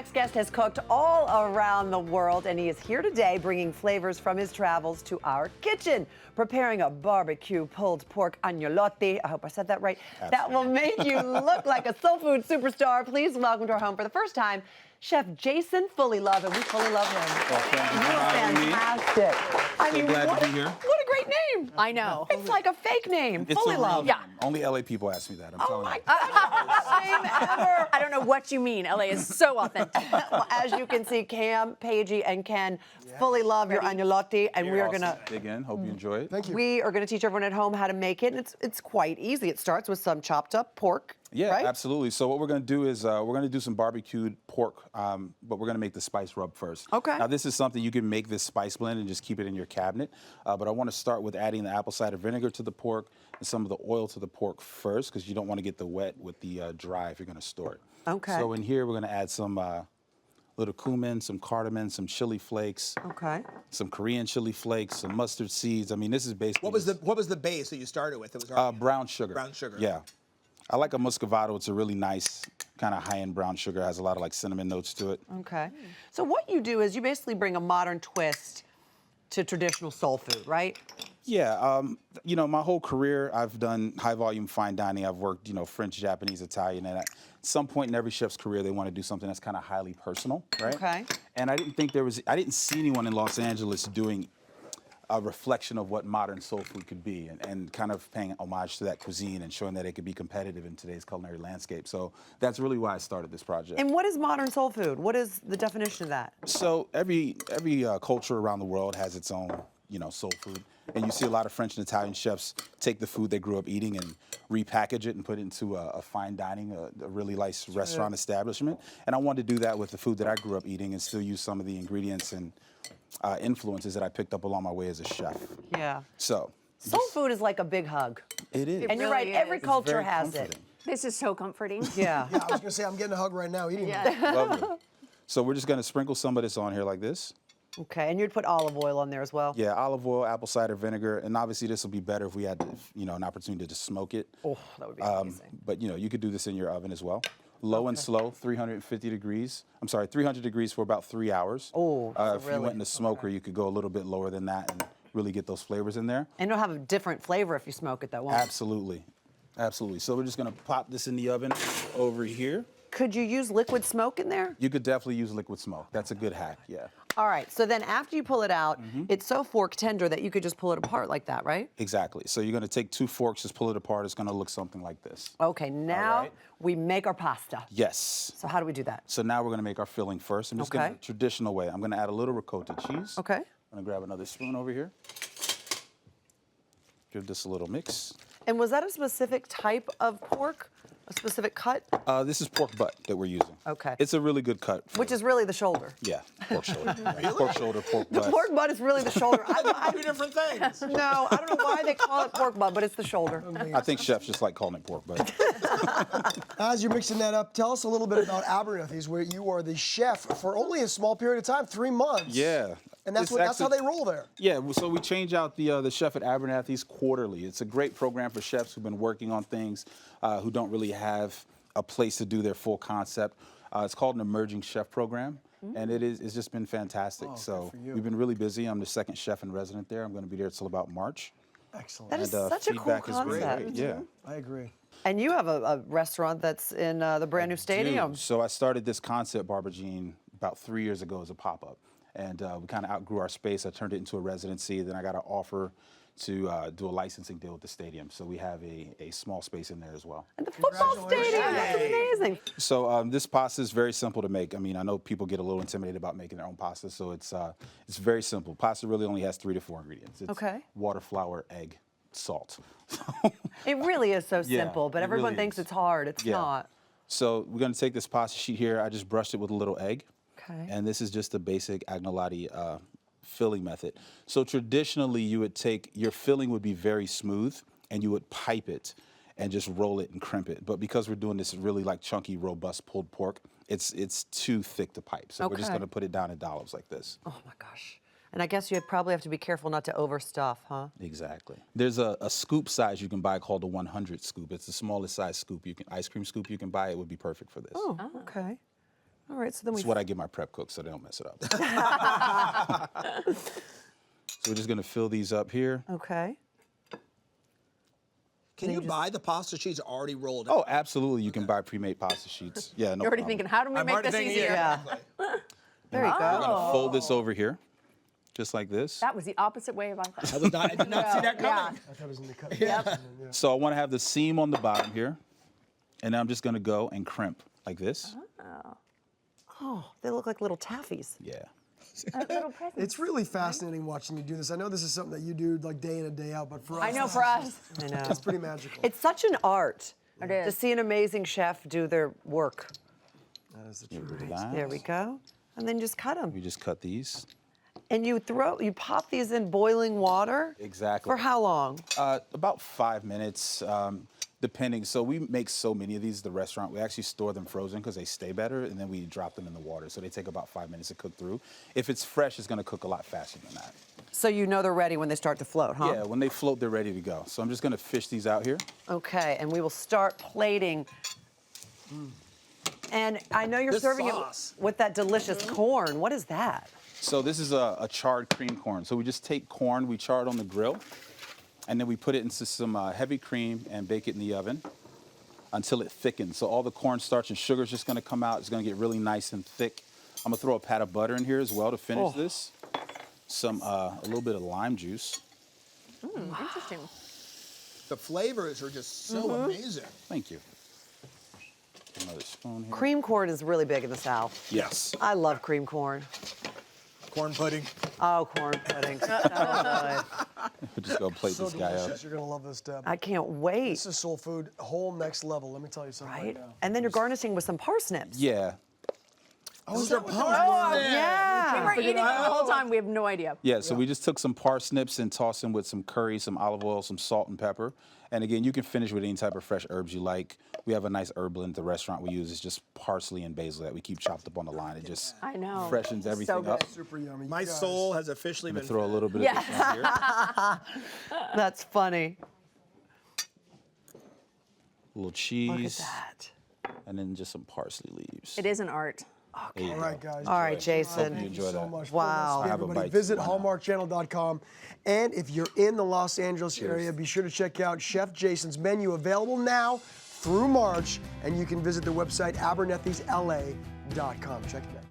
next guest has cooked all around the world, and he is here today bringing flavors from his travels to our kitchen, preparing a barbecue pulled pork agnolotti. I hope I said that right. Absolutely. That will make you look like a soul food superstar. Please welcome to our home for the first time, Chef Jason Fullilove, and we fully love him. Well, thank you for having me. Fantastic. I mean, glad what to be here. What a great name. I know. It's like a fake name, It's a real Fullilove. name. Yeah. Only LA people ask me that. I'm Oh telling my you. God, best name ever. I don't know what you mean. LA is so authentic. Well, as you can see, Cam, Paigey, and Ken fully love your agnolotti, and we are gonna dig in. Hope you enjoy it. Thank you. we are gonna teach everyone at home how to make it. And it's quite easy. It starts with some chopped up pork. Yeah, right? absolutely. So what we're going to do is we're going to do some barbecued pork, but we're going to make the spice rub first. Okay. Now this is something you can make this spice blend and just keep it in your cabinet. But I want to start with adding the apple cider vinegar to the pork and some of the oil to the pork first, because you don't want to get the wet with the dry if you're going to store it. Okay. So in here we're going to add some little cumin, some cardamom, some chili flakes, Okay. some Korean chili flakes, some mustard seeds. I mean, this is basically What was the base that you started with? It was already brown sugar. Brown sugar. Yeah. I like a muscovado. It's a really nice kind of high-end brown sugar. It has a lot of like cinnamon notes to it. Okay. So what you do is you basically bring a modern twist to traditional soul food, right? Yeah, you know, my whole career, I've done high-volume fine dining. I've worked, you know, French, Japanese, Italian, and at some point in every chef's career, they want to do something that's kind of highly personal, right? Okay. And I didn't see anyone in Los Angeles doing a reflection of what modern soul food could be, and kind of paying homage to that cuisine and showing that it could be competitive in today's culinary landscape. So that's really why I started this project. And what is modern soul food? What is the definition of that? So every culture around the world has its own, you know, soul food. And you see a lot of French and Italian chefs take the food they grew up eating and repackage it and put it into a fine dining, a really nice restaurant establishment. And I wanted to do that with the food that I grew up eating and still use some of the ingredients and influences that I picked up along my way as a chef. Yeah. So Soul food is like a big hug. it is. And you're really right, every is. It's culture very has it. comforting. This is so comforting. Yeah. Yeah, I was gonna say I'm getting a hug right now eating it. Yeah. Lovely. So we're just gonna sprinkle some of this on here like this. Okay, and you'd put olive oil on there as well? Yeah, olive oil, apple cider vinegar, and obviously this will be better if we had, you know, an opportunity to smoke it. Oh, that would be amazing. But you know, you could do this in your oven as well. Low and slow, 350 degrees. I'm sorry, 300 degrees for about 3 hours. Oh, so if you really? went in the smoker, you could go a little bit lower than that and really get those flavors in there. And it'll have a different flavor if you smoke it, though, won't it? Absolutely, absolutely. So we're just gonna pop this in the oven over here. Could you use liquid smoke in there? You could definitely use liquid smoke. That's a good hack, yeah. All right, so then after you pull it out, Mm-hmm. it's so fork tender that you could just pull it apart like that, right? Exactly. So you're gonna take 2 forks, just pull it apart. It's gonna look something like this. Okay, now right. we make our pasta. Yes. So how do we do that? So now we're gonna make our filling first. I'm just Okay. gonna traditional way. I'm gonna add a little ricotta cheese. Okay. I'm gonna grab another spoon over here. Give this a little mix. And was that a specific type of pork? A specific cut? This is pork butt that we're using. Okay. It's a really good cut. Which is really the shoulder. Yeah, pork shoulder. Pork shoulder, pork The butt. pork butt is really the shoulder. Two different things. No, I don't know why they call it pork butt, but it's the shoulder. I think chefs just like calling it pork butt. As you're mixing that up, tell us a little bit about Abernathy's, where you are the chef for only a small period of time, 3 months. Yeah. And that's It's that's how actually- they roll there. Yeah, so we change out the chef at Abernathy's quarterly. It's a great program for chefs who've been working on things who don't really have a place to do their full concept. It's called an emerging chef program, and it's just been fantastic. So for you. we've been really busy. I'm the second chef in resident there. I'm going to be there till about March. Excellent. That is And, such a cool feedback has been concept. great. Yeah. I agree. And you have a restaurant that's in the brand new stadium. Dude, so I started this concept, Barbergine, about 3 years ago as a pop-up. And we kind of outgrew our space. I turned it into a residency. Then I got an offer to do a licensing deal with the stadium. So we have a small space in there as well. And the football stadium, that's amazing. So this pasta is very simple to make. I mean, I know people get a little intimidated about making their own pasta, so it's very simple. Pasta really only has 3 to 4 ingredients. It's Okay. water, flour, egg, salt. It really is so Yeah, simple, but it everyone really thinks is. it's hard. It's Yeah. not. So we're gonna take this pasta sheet here. I just brushed it with a little egg. Okay. And this is just the basic agnolotti filling method. So traditionally, you would take, your filling would be very smooth, and you would pipe it and just roll it and crimp it. But because we're doing this really like chunky, robust pulled pork, it's too thick to pipe. So we're just Okay. gonna put it down in dollops like this. Oh my gosh. And I guess you probably have to be careful not to overstuff, huh? Exactly. There's a scoop size you can buy called the 100 scoop. It's the smallest size scoop. Ice cream scoop you can buy. It would be perfect for this. Oh, okay. All right, so then That's we. what I give my prep cooks so they don't mess it up. So we're just gonna fill these up here. Okay. Can you buy the pasta sheets already rolled Oh, out? absolutely. You can buy pre-made pasta sheets. Yeah, no You're already problem. thinking, how do we I'm make already this thinking, easier? Yeah. There you We're go. gonna fold this over here, just like this. That was the opposite way of I thought. I did not see that coming. I thought it was in the cut. So I want to have the seam on the bottom here, and then I'm just gonna go and crimp like this. Oh, they look like little taffies. Yeah. Little present. It's really fascinating watching you do this. I know this is something that you do like day in and day out, but for us, I know this for is- us. I know. it's pretty magical. It's such an art It to is. see an amazing chef do their work. That is the Get truth. rid of that. There we go. And then just cut them. We just cut these. And you pop these in boiling water? Exactly. For how long? About 5 minutes, depending. So we make so many of these at the restaurant. We actually store them frozen because they stay better, and then we drop them in the water. So they take about 5 minutes to cook through. If it's fresh, it's going to cook a lot faster than that. So you know they're ready when they start to float, huh? Yeah, when they float, they're ready to go. So I'm just going to fish these out here. Okay, and we will start plating. And I know you're This serving sauce. it with that delicious corn. What is that? So this is a charred cream corn. So we just take corn, we char it on the grill, and then we put it into some heavy cream and bake it in the oven until it thickens. So all the cornstarch and sugar is just going to come out. It's going to get really nice and thick. I'm going to throw a pat of butter in here as well to finish this. Some a little bit of lime juice. Interesting. The flavors are just so amazing. Thank you. Another spoon here. Cream corn is really big in the South. Yes. I love cream corn. Corn pudding. Oh, corn pudding. So good. We're just going to plate So this guy delicious. up. You're gonna love this, Deb. I can't wait. This is soul food, whole next level. Let me tell you something right, Right? now. And then you're garnishing with some parsnips. Yeah. Oh, is there We Yeah. were eating it the whole time. We have no idea. Yeah, so we just took some parsnips and tossed them with some curry, some olive oil, some salt and pepper. And again, you can finish with any type of fresh herbs you like. We have a nice herb blend at the restaurant we use. It's just parsley and basil that we keep chopped up on the line. It just I know. freshens So everything good. up. Super yummy. My You guys- soul has officially I'm been gonna throw a little bit Yeah. of this in here. That's funny. A little Look at cheese, that. and then just some parsley leaves. It is an art. There you All go. right, guys. All right, Hope Jason. you enjoy so that. much. Wow. I have a Everybody bite visit too, why not? hallmarkchannel.com. And if you're in the Los Angeles area, be sure to check out Chef Jason's menu, available now through March. And you can visit the website abernethysla.com. Check it out.